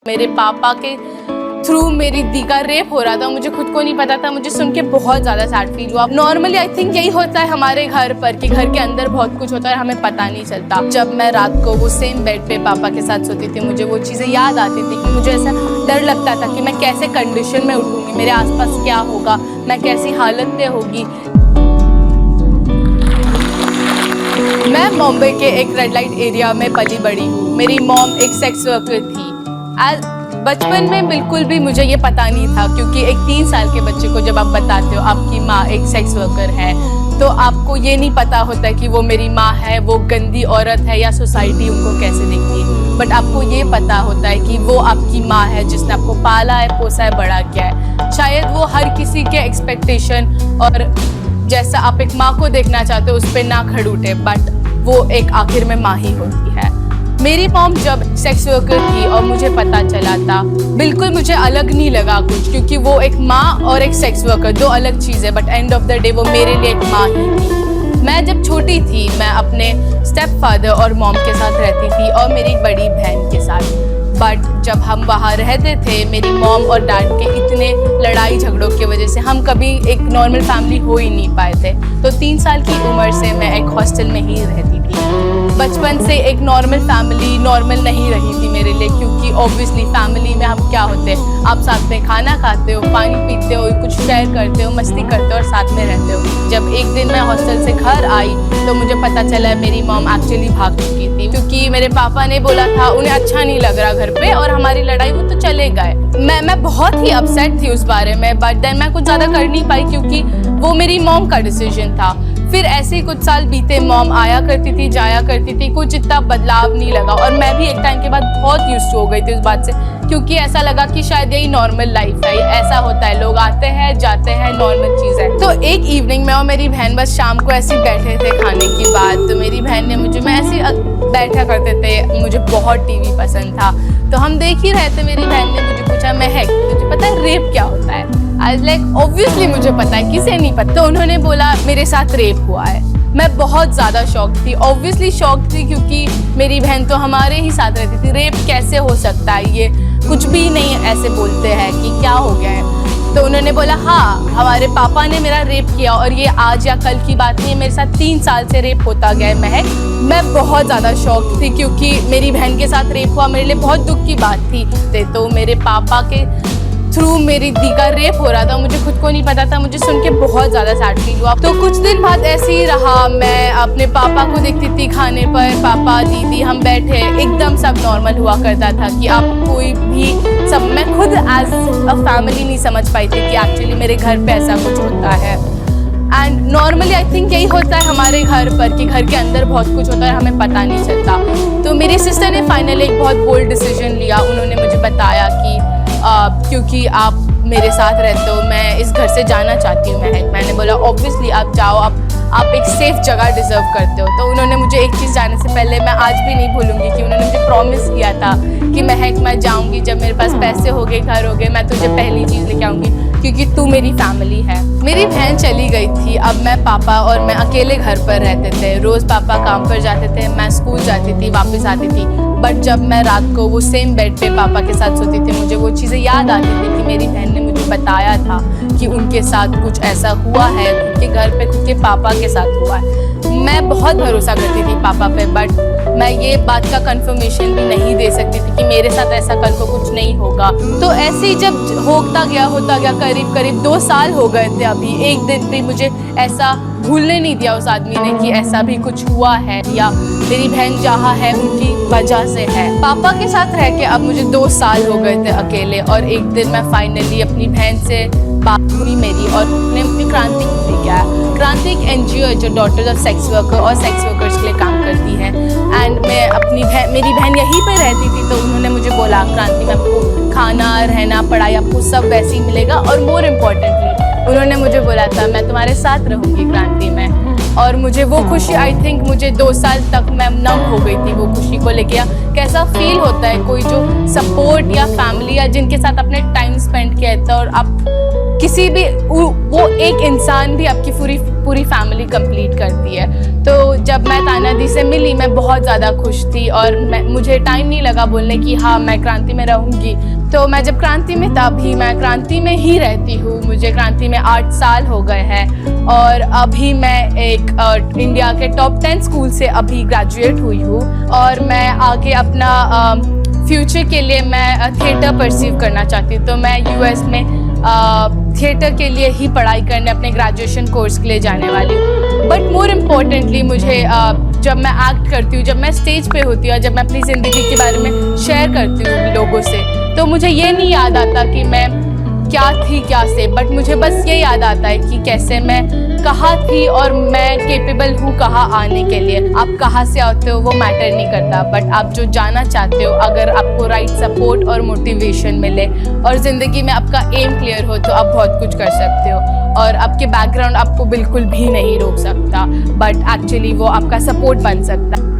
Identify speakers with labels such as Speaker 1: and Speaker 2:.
Speaker 1: मेरे पापा के थ्रू मेरी दी का रेप हो रहा था, मुझे खुद को नहीं पता था। मुझे सुन के बहुत ज़्यादा सैड फील हुआ। नॉर्मली आई थिंक यही होता है हमारे घर पर कि घर के अंदर बहुत कुछ होता है, हमें पता नहीं चलता। जब मैं रात को वो सेम बेड पे पापा के साथ सोती थी, मुझे वो चीज़ें याद आती थी कि मुझे ऐसा डर लगता था कि मैं कैसे कंडीशन में उठूँगी, मेरे आसपास क्या होगा, मैं कैसी हालत में होगी। मैं मुंबई के एक रेड लाइट एरिया में पली बड़ी हूँ। मेरी मॉम एक सेक्स वर्कर थी। बचपन में बिल्कुल भी मुझे ये पता नहीं था, क्योंकि एक 3 साल के बच्चे को जब आप बताते हो आपकी माँ एक सेक्स वर्कर है, तो आपको ये नहीं पता होता कि वो मेरी माँ है, वो गंदी औरत है या सोसाइटी उनको कैसे देखती है। बट आपको ये पता होता है कि वो आपकी माँ है जिसने आपको पाला है, पोसा है, बड़ा किया है। शायद वो हर किसी के एक्सपेक्टेशन और जैसा आप एक माँ को देखना चाहते हो उस पर ना खड़े उठे, बट वो एक आखिर में माँ ही होती है। मेरी मॉम जब सेक्स वर्कर थी और मुझे पता चला था, बिल्कुल मुझे अलग नहीं लगा कुछ, क्योंकि वो एक माँ और एक सेक्स वर्कर दो अलग चीज़ है, but end of the day वो मेरे लिए एक माँ ही थी। मैं जब छोटी थी, मैं अपने स्टेप फादर और मॉम के साथ रहती थी और मेरी बड़ी बहन के साथ। बट जब हम वहाँ रहते थे, मेरी मॉम और डैड के इतने लड़ाई झगड़ों की वजह से हम कभी एक नॉर्मल फैमिली हो ही नहीं पाए थे। तो 3 साल की उम्र से मैं एक हॉस्टल में ही रहती थी। बचपन से एक नॉर्मल फैमिली नॉर्मल नहीं रही थी मेरे लिए, क्योंकि ऑब्वियसली फैमिली में हम क्या होते हैं, आप साथ में खाना खाते हो, पानी पीते हो, कुछ शेयर करते हो, मस्ती करते हो और साथ में रहते हो। जब एक दिन मैं हॉस्टल से घर आई तो मुझे पता चला मेरी मॉम एक्चुअली भाग चुकी थी, क्योंकि मेरे पापा ने बोला था उन्हें अच्छा नहीं लग रहा घर पे और हमारी लड़ाई वो तो चले गए। मैं बहुत ही अपसेट थी उस बारे में, बट देन मैं कुछ ज़्यादा कर नहीं पाई क्योंकि वो मेरी मॉम का डिसीजन था। फिर ऐसे ही कुछ साल बीते, मॉम आया करती थी, जाया करती थी, कुछ इतना बदलाव नहीं लगा और मैं भी एक टाइम के बाद बहुत यूज्ड हो गई थी उस बात से, क्योंकि ऐसा लगा कि शायद यही नॉर्मल लाइफ है, ऐसा होता है, लोग आते हैं जाते हैं, नॉर्मल चीज़ है। तो एक इवनिंग मैं और मेरी बहन बस शाम को ऐसे ही बैठे थे खाने की बाद, तो मेरी बहन ने मुझे, मैं ऐसे बैठा करते थे, मुझे बहुत टीवी पसंद था, तो हम देख ही रहे थे। मेरी बहन ने मुझे पूछा, महक तुझे पता है रेप क्या होता है? आई वाज लाइक ऑब्वियसली मुझे पता है, किसे नहीं पता। तो उन्होंने बोला मेरे साथ रेप हुआ है। मैं बहुत ज़्यादा शॉक थी, ऑब्वियसली शॉक थी, क्योंकि मेरी बहन तो हमारे ही साथ रहती थी। रेप कैसे हो सकता है, ये कुछ भी नहीं ऐसे बोलते हैं कि क्या हो गया है। तो उन्होंने बोला हाँ, हमारे पापा ने मेरा रेप किया और ये आज या कल की बात नहीं है, मेरे साथ 3 साल से रेप होता गया है महक। मैं बहुत ज़्यादा शॉक थी, क्योंकि मेरी बहन के साथ रेप हुआ मेरे लिए बहुत दुख की बात थी। तो मेरे पापा के थ्रू मेरी दी का रेप हो रहा था, मुझे खुद को नहीं पता था। मुझे सुन के बहुत ज़्यादा सैड फील हुआ। तो कुछ दिन बाद ऐसे ही रहा, मैं अपने पापा को देखती थी खाने पर, पापा दीदी हम बैठे, एकदम सब नॉर्मल हुआ करता था कि आप कोई भी सब, मैं खुद एज अ फैमिली नहीं समझ पाई थी कि एक्चुअली मेरे घर पे ऐसा कुछ होता है। एंड नॉर्मली आई थिंक यही होता है हमारे घर पर कि घर के अंदर बहुत कुछ होता है, हमें पता नहीं चलता। तो मेरी सिस्टर ने फाइनली एक बहुत बोल्ड डिसीजन लिया। उन्होंने मुझे बताया कि क्योंकि आप मेरे साथ रहते हो, मैं इस घर से जाना चाहती हूँ महक। मैंने बोला ऑब्वियसली आप जाओ, आप एक सेफ जगह डिज़र्व करते हो। तो उन्होंने मुझे एक चीज़ जाने से पहले, मैं आज भी नहीं भूलूंगी कि उन्होंने मुझे प्रॉमिस किया था कि महक मैं जाऊँगी, जब मेरे पास पैसे हो गए, घर हो गए, मैं तुझे पहली चीज़ लेके आऊँगी, क्योंकि तू मेरी फैमिली है। मेरी बहन चली गई थी, अब मैं, पापा और मैं अकेले घर पर रहते थे। रोज़ पापा काम पर जाते थे, मैं स्कूल जाती थी, वापस आती थी। बट जब मैं रात को वो सेम बेड पे पापा के साथ सोती थी, मुझे वो चीज़ें याद आती थी कि मेरी बहन ने मुझे बताया था कि उनके साथ कुछ ऐसा हुआ है, उनके घर पे खुद के पापा के साथ हुआ है। मैं बहुत भरोसा करती थी पापा पे, बट मैं ये बात का कंफर्मेशन भी नहीं दे सकती थी कि मेरे साथ ऐसा कल को कुछ नहीं होगा। तो ऐसे ही जब होता गया, करीब 2 साल हो गए थे। अभी एक दिन भी मुझे ऐसा भूलने नहीं दिया उस आदमी ने कि ऐसा भी कुछ हुआ है, या मेरी बहन जहाँ है उनकी वजह से है। पापा के साथ रह के अब मुझे 2 साल हो गए थे अकेले, और एक दिन मैं फाइनली अपनी बहन से बात हुई मेरी, और उन्होंने मुझे क्रांति को लिया। क्रांति एक NGO है जो डॉटर्स ऑफ सेक्स वर्कर और सेक्स वर्कर्स के लिए काम करती है। एंड मैं मेरी बहन यहीं पर रहती थी, तो उन्होंने मुझे बोला क्रांति में आपको खाना, रहना, पढ़ाई, आपको सब वैसे ही मिलेगा, और मोर इम्पोर्टेंटली उन्होंने मुझे बोला था मैं तुम्हारे साथ रहूँगी क्रांति में। और मुझे वो खुशी आई थिंक मुझे 2 साल तक मैं नम हो गई थी वो खुशी को लेके। कैसा फील होता है कोई जो सपोर्ट या फैमिली या जिनके साथ आपने टाइम स्पेंड किया था और आप किसी भी वो एक इंसान भी आपकी पूरी फैमिली कंप्लीट करती है। तो जब मैं ताना दी से मिली मैं बहुत ज़्यादा खुश थी और मुझे टाइम नहीं लगा बोलने की हाँ मैं क्रांति में रहूँगी। तो मैं जब क्रांति में तभी मैं क्रांति में ही रहती हूँ। मुझे क्रांति में 8 साल हो गए हैं और अभी मैं एक इंडिया के टॉप 10 स्कूल से अभी ग्रेजुएट हुई हूँ और मैं आगे अपना फ्यूचर के लिए मैं थिएटर परसीव करना चाहती हूँ। तो मैं यूएस में थिएटर के लिए ही पढ़ाई करने अपने ग्रेजुएशन कोर्स के लिए जाने वाली हूँ। बट मोर इम्पोर्टेंटली मुझे जब मैं एक्ट करती हूँ, जब मैं स्टेज पे होती हूँ और जब मैं अपनी ज़िंदगी के बारे में शेयर करती हूँ लोगों से, तो मुझे ये नहीं याद आता कि मैं क्या थी क्या से, बट मुझे बस ये याद आता है कि कैसे मैं कहाँ थी और मैं केपेबल हूँ कहाँ आने के लिए। आप कहाँ से आते हो वो मैटर नहीं करता, बट आप जो जाना चाहते हो अगर आपको राइट सपोर्ट और मोटिवेशन मिले और ज़िंदगी में आपका एम क्लियर हो तो आप बहुत कुछ कर सकते हो और आपके बैकग्राउंड आपको बिल्कुल भी नहीं रोक सकता, बट एक्चुअली वो आपका सपोर्ट बन सकता है।